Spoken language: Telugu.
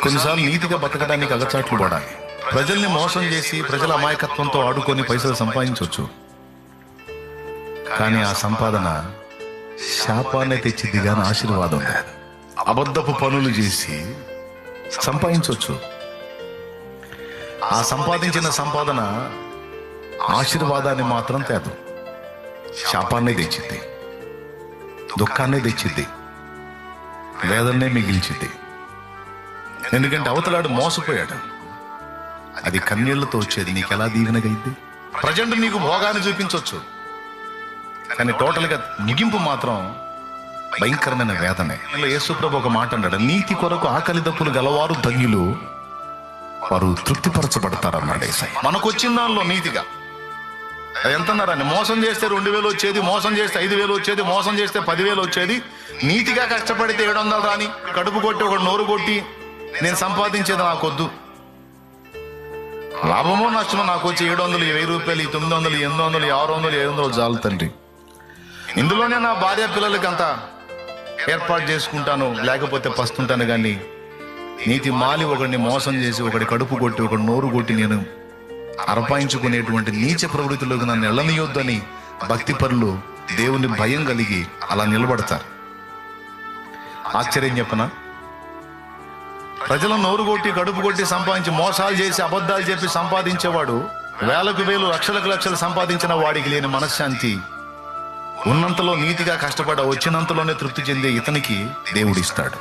కొన్నిసార్లు నీతిగా బతకడానికి అగచాట్లు పడాలి. ప్రజల్ని మోసం చేసి ప్రజల అమాయకత్వంతో ఆడుకొని పైసలు సంపాదించవచ్చు, కానీ ఆ సంపాదన శాపాన్ని తెచ్చిద్ది కానీ ఆశీర్వాదం లేదు. అబద్ధపు పనులు చేసి సంపాదించవచ్చు, ఆ సంపాదించిన సంపాదన ఆశీర్వాదాన్ని మాత్రం తేదు, శాపాన్ని తెచ్చిద్ది, దుఃఖాన్ని తెచ్చిద్ది, వేదన్నే మిగిల్చిద్ది. ఎందుకంటే అవతలాడు మోసపోయాడు. అది కన్నీళ్లతో వచ్చేది నీకు ఎలా దీవెనగైంది? ప్రజెంట్ నీకు భోగాన్ని చూపించవచ్చు, కానీ టోటల్గా ముగింపు మాత్రం భయంకరమైన వేదనే. యేసుప్రభు ఒక మాట అన్నాడు, నీతి కొరకు ఆకలి దప్పులు గలవారు ధన్యులు, వారు తృప్తిపరచబడతారన్నాడు యేసయ్య. మనకు వచ్చిన దానిలో నీతిగా ఎంతన్నారని, మోసం చేస్తే 2000 వచ్చేది, మోసం చేస్తే 5000 వచ్చేది, మోసం చేస్తే 10,000 వచ్చేది. నీతిగా కష్టపడితే 700 రాని, కడుపు కొట్టి ఒక నోరు కొట్టి నేను సంపాదించేది నాకొద్దు, లాభమో నష్టమో నాకు వచ్చి 700, 1000 రూపాయలు, 900, 800, 600, 700 చాలు తండ్రి, ఇందులోనే నా భార్య పిల్లలకి అంతా ఏర్పాటు చేసుకుంటాను, లేకపోతే పస్తుంటాను. కానీ నీతి మాలి ఒకడిని మోసం చేసి ఒకడి కడుపు కొట్టి ఒకటి నోరు కొట్టి నేను అర్పాయించుకునేటువంటి నీచ ప్రవృత్తిలోకి నన్ను ఎళ్ళనియొద్దని భక్తి పరులు దేవుని భయం కలిగి అలా నిలబడతారు. ఆశ్చర్యం చెప్పనా, ప్రజలను నోరు కొట్టి కడుపు కొట్టి సంపాదించి మోసాలు చేసి అబద్ధాలు చెప్పి సంపాదించేవాడు వేలకు వేలు లక్షలకు లక్షలు సంపాదించిన వాడికి లేని మనశ్శాంతి ఉన్నంతలో నీతిగా కష్టపడ వచ్చినంతలోనే తృప్తి చెందే ఇతనికి దేవుడిస్తాడు.